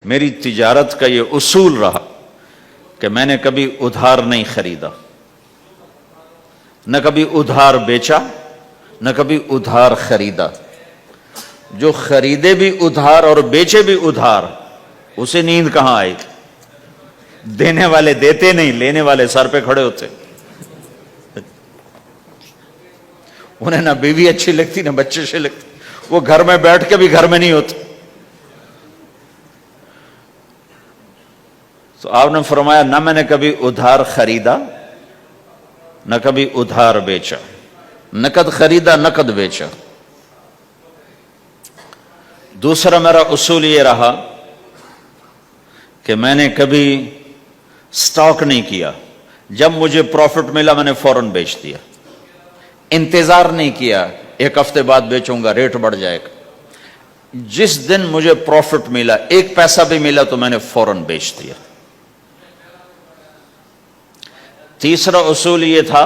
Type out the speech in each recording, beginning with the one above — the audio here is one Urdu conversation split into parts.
میری تجارت کا یہ اصول رہا کہ میں نے کبھی ادھار نہیں خریدا، نہ کبھی ادھار بیچا، نہ کبھی ادھار خریدا۔ جو خریدے بھی ادھار اور بیچے بھی ادھار، اسے نیند کہاں آئے؟ دینے والے دیتے نہیں، لینے والے سر پہ کھڑے ہوتے۔ انہیں نہ بیوی اچھی لگتی نہ بچے اچھے لگتے، وہ گھر میں بیٹھ کے بھی گھر میں نہیں ہوتے۔ تو آپ نے فرمایا نہ میں نے کبھی ادھار خریدا نہ کبھی ادھار بیچا، نقد خریدا نقد بیچا۔ دوسرا میرا اصول یہ رہا کہ میں نے کبھی سٹاک نہیں کیا، جب مجھے پروفٹ ملا میں نے فوراً بیچ دیا، انتظار نہیں کیا ایک ہفتے بعد بیچوں گا ریٹ بڑھ جائے گا۔ جس دن مجھے پروفٹ ملا، ایک پیسہ بھی ملا تو میں نے فوراً بیچ دیا۔ تیسرا اصول یہ تھا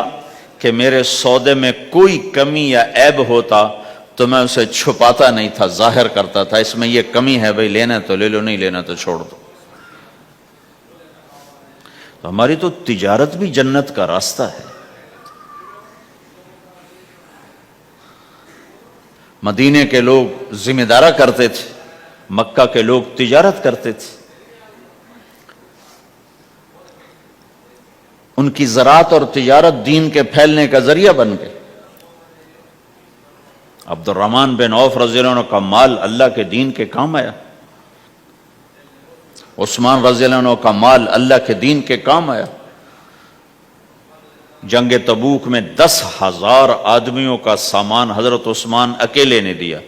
کہ میرے سودے میں کوئی کمی یا عیب ہوتا تو میں اسے چھپاتا نہیں تھا، ظاہر کرتا تھا، اس میں یہ کمی ہے بھائی، لینا تو لے لو، نہیں لینا تو چھوڑ دو۔ تو ہماری تو تجارت بھی جنت کا راستہ ہے۔ مدینے کے لوگ ذمہ دارا کرتے تھے، مکہ کے لوگ تجارت کرتے تھے، ان کی زراعت اور تجارت دین کے پھیلنے کا ذریعہ بن گئے۔ عبد الرحمن بن عوف رضی اللہ عنہ کا مال اللہ کے دین کے کام آیا، عثمان رضی اللہ عنہ کا مال اللہ کے دین کے کام آیا۔ جنگ تبوک میں 10,000 آدمیوں کا سامان حضرت عثمان اکیلے نے دیا۔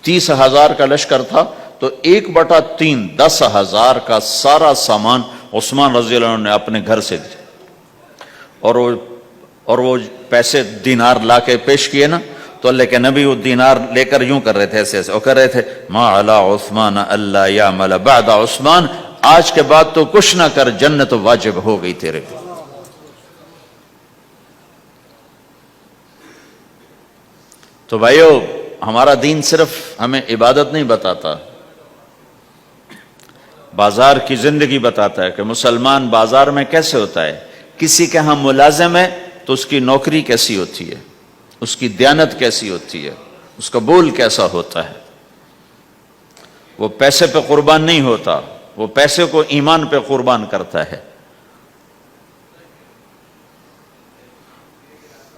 30,000 کا لشکر تھا تو 1/3 10,000 کا سارا سامان عثمان رضی اللہ عنہ نے اپنے گھر سے دیا۔ اور وہ پیسے دینار لا کے پیش کیے نا، تو اللہ کے نبی وہ دینار لے کر یوں کر رہے تھے، ایسے ایسے، اور کر رہے تھے ما علی عثمان اللہ یعمل بعد عثمان، آج کے بعد تو کچھ نہ کر، جنت واجب ہو گئی تیرے پہ۔ تو بھائیو، ہمارا دین صرف ہمیں عبادت نہیں بتاتا، بازار کی زندگی بتاتا ہے کہ مسلمان بازار میں کیسے ہوتا ہے۔ کسی کے ہاں ملازم ہے تو اس کی نوکری کیسی ہوتی ہے، اس کی دیانت کیسی ہوتی ہے، اس کا بول کیسا ہوتا ہے۔ وہ پیسے پہ قربان نہیں ہوتا، وہ پیسے کو ایمان پہ قربان کرتا ہے۔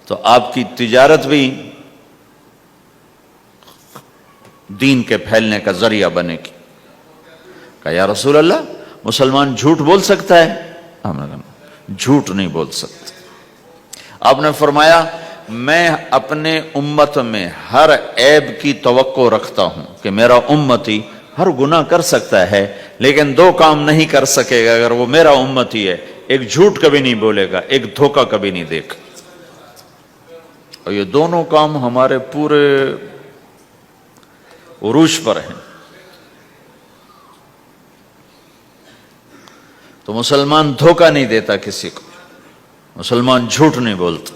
تو آپ کی تجارت بھی دین کے پھیلنے کا ذریعہ بنے گی۔ کہا یا رسول اللہ، مسلمان جھوٹ بول سکتا ہے؟ ہم نے کہا جھوٹ نہیں بول سکتا۔ آپ نے فرمایا میں اپنے امت میں ہر عیب کی توقع رکھتا ہوں کہ میرا امتی ہر گناہ کر سکتا ہے لیکن 2 کام نہیں کر سکے گا اگر وہ میرا امتی ہے، ایک جھوٹ کبھی نہیں بولے گا، ایک دھوکہ کبھی نہیں دے گا۔ اور یہ دونوں کام ہمارے پورے عروج پر ہیں۔ تو مسلمان دھوکہ نہیں دیتا کسی کو، مسلمان جھوٹ نہیں بولتا۔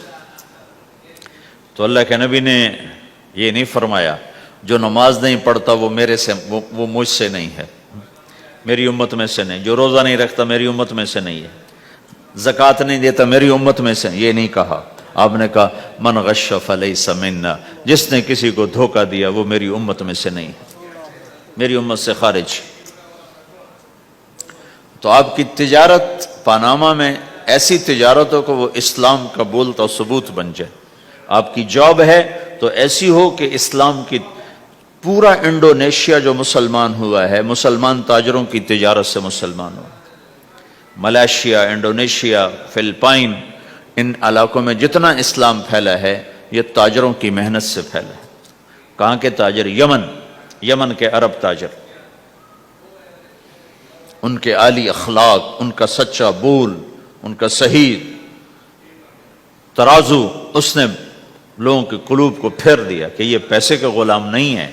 تو اللہ کے نبی نے یہ نہیں فرمایا جو نماز نہیں پڑھتا وہ میرے سے، وہ مجھ سے نہیں ہے، میری امت میں سے نہیں، جو روزہ نہیں رکھتا میری امت میں سے نہیں ہے، زکوٰۃ نہیں دیتا میری امت میں سے، یہ نہیں کہا۔ آپ نے کہا من غش فلیس منا، جس نے کسی کو دھوکہ دیا وہ میری امت میں سے نہیں ہے، میری امت سے خارج۔ تو آپ کی تجارت پاناما میں ایسی تجارت ہو کہ وہ اسلام کا بولتا ثبوت بن جائے۔ آپ کی جاب ہے تو ایسی ہو کہ اسلام کی پورا انڈونیشیا جو مسلمان ہوا ہے، مسلمان تاجروں کی تجارت سے مسلمان ہوا۔ ملائیشیا، انڈونیشیا، فلپائن، ان علاقوں میں جتنا اسلام پھیلا ہے یہ تاجروں کی محنت سے پھیلا ہے۔ کہاں کے تاجر؟ یمن کے عرب تاجر، ان کے عالی اخلاق، ان کا سچا بول، ان کا صحیح ترازو، اس نے لوگوں کے قلوب کو پھیر دیا کہ یہ پیسے کے غلام نہیں ہیں۔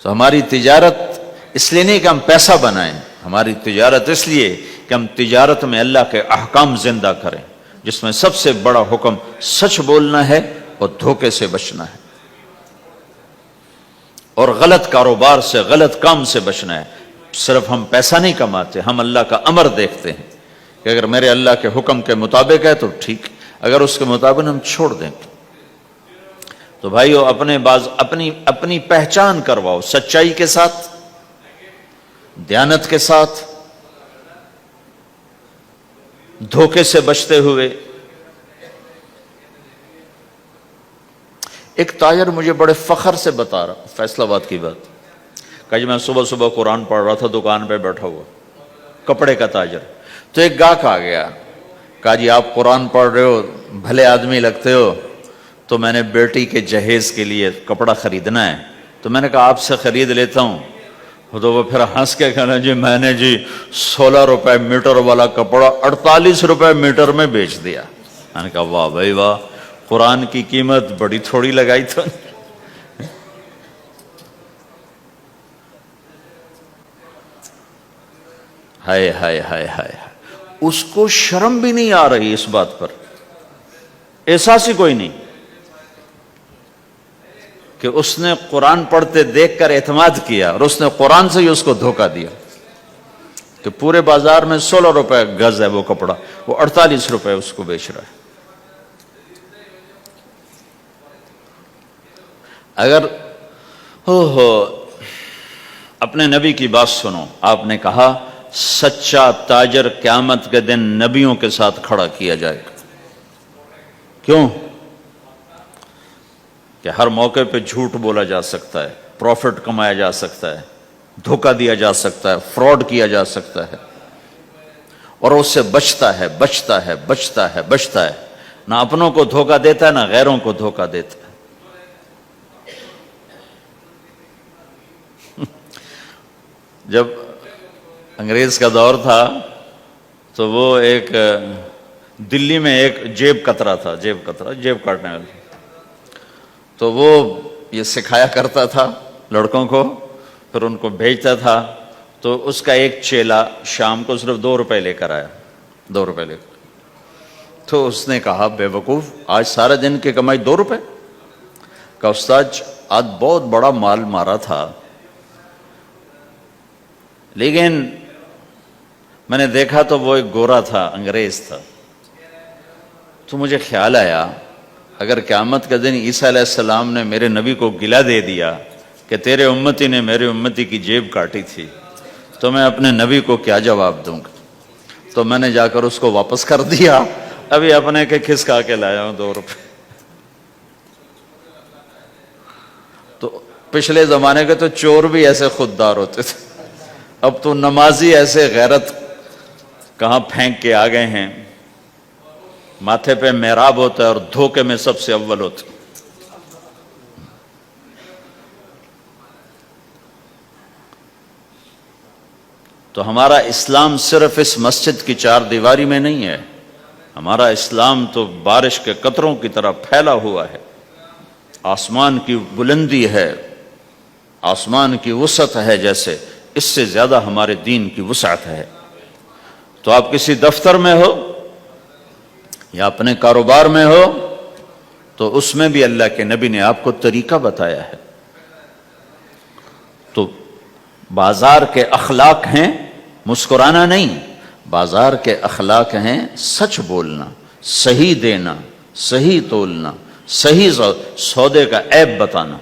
تو ہماری تجارت اس لیے نہیں کہ ہم پیسہ بنائیں، ہماری تجارت اس لیے کہ ہم تجارت میں اللہ کے احکام زندہ کریں، جس میں سب سے بڑا حکم سچ بولنا ہے اور دھوکے سے بچنا ہے، اور غلط کاروبار سے، غلط کام سے بچنا ہے۔ صرف ہم پیسہ نہیں کماتے، ہم اللہ کا امر دیکھتے ہیں کہ اگر میرے اللہ کے حکم کے مطابق ہے تو ٹھیک، اگر اس کے مطابق ہم چھوڑ دیں تو بھائیو اپنی پہچان کرواؤ سچائی کے ساتھ، دیانت کے ساتھ، دھوکے سے بچتے ہوئے۔ ایک تاجر مجھے بڑے فخر سے بتا رہا، فیصل آباد کی بات، کہ جی میں صبح صبح قرآن پڑھ رہا تھا دکان پہ بیٹھا ہوا، کپڑے کا تاجر، تو ایک گاہک آ گیا، کہا جی آپ قرآن پڑھ رہے ہو، بھلے آدمی لگتے ہو، تو میں نے بیٹی کے جہیز کے لیے کپڑا خریدنا ہے، تو میں نے کہا آپ سے خرید لیتا ہوں۔ تو وہ پھر ہنس کے کہنا جی میں نے 16 روپے میٹر والا کپڑا 48 روپے میٹر میں بیچ دیا۔ میں نے کہا واہ بھائی واہ، قرآن کی قیمت بڑی تھوڑی لگائی تو۔ ہائے ہائے ہائے ہائے، اس کو شرم بھی نہیں آ رہی اس بات پر، احساس ہی کوئی نہیں کہ اس نے قرآن پڑھتے دیکھ کر اعتماد کیا، اور اس نے قرآن سے ہی اس کو دھوکہ دیا کہ پورے بازار میں 16 روپے گز ہے وہ کپڑا، وہ 48 روپے اس کو بیچ رہا ہے۔ اگر اپنے نبی کی بات سنو، آپ نے کہا سچا تاجر قیامت کے دن نبیوں کے ساتھ کھڑا کیا جائے گا۔ کیوں؟ کہ ہر موقع پہ جھوٹ بولا جا سکتا ہے، پروفٹ کمایا جا سکتا ہے، دھوکہ دیا جا سکتا ہے، فراڈ کیا جا سکتا ہے، اور اس سے بچتا ہے بچتا ہے بچتا ہے بچتا ہے، نہ اپنوں کو دھوکہ دیتا ہے نہ غیروں کو دھوکہ دیتا ہے۔ جب انگریز کا دور تھا تو وہ ایک دلی میں ایک جیب کترا تھا، جیب کاٹنے والا، تو وہ یہ سکھایا کرتا تھا لڑکوں کو، پھر ان کو بھیجتا تھا، تو اس کا ایک چیلا شام کو صرف 2 روپے لے کر آیا، 2 روپے لے کر، تو اس نے کہا بے وقوف آج سارے دن کی کمائی 2 روپے؟ کہا استاد آج بہت بڑا مال مارا تھا، لیکن میں نے دیکھا تو وہ ایک گورا تھا، انگریز تھا، تو مجھے خیال آیا اگر قیامت کے دن عیسیٰ علیہ السلام نے میرے نبی کو گلہ دے دیا کہ تیرے امتی نے میرے امتی کی جیب کاٹی تھی، تو میں اپنے نبی کو کیا جواب دوں گا؟ تو میں نے جا کر اس کو واپس کر دیا، ابھی اپنے کے کھسکا کے لایا ہوں 2 روپے۔ تو پچھلے زمانے کے تو چور بھی ایسے خوددار ہوتے تھے، اب تو نمازی ایسے غیرت کہاں پھینک کے آ گئے ہیں، ماتھے پہ محراب ہوتا ہے اور دھوکے میں سب سے اول ہوتا ہے۔ تو ہمارا اسلام صرف اس مسجد کی 4 دیواری میں نہیں ہے، ہمارا اسلام تو بارش کے قطروں کی طرح پھیلا ہوا ہے، آسمان کی بلندی ہے، آسمان کی وسعت ہے، جیسے اس سے زیادہ ہمارے دین کی وسعت ہے۔ تو آپ کسی دفتر میں ہو یا اپنے کاروبار میں ہو تو اس میں بھی اللہ کے نبی نے آپ کو طریقہ بتایا ہے۔ تو بازار کے اخلاق ہیں مسکرانا نہیں، بازار کے اخلاق ہیں سچ بولنا، صحیح دینا، صحیح تولنا، صحیح سودے کا عیب بتانا۔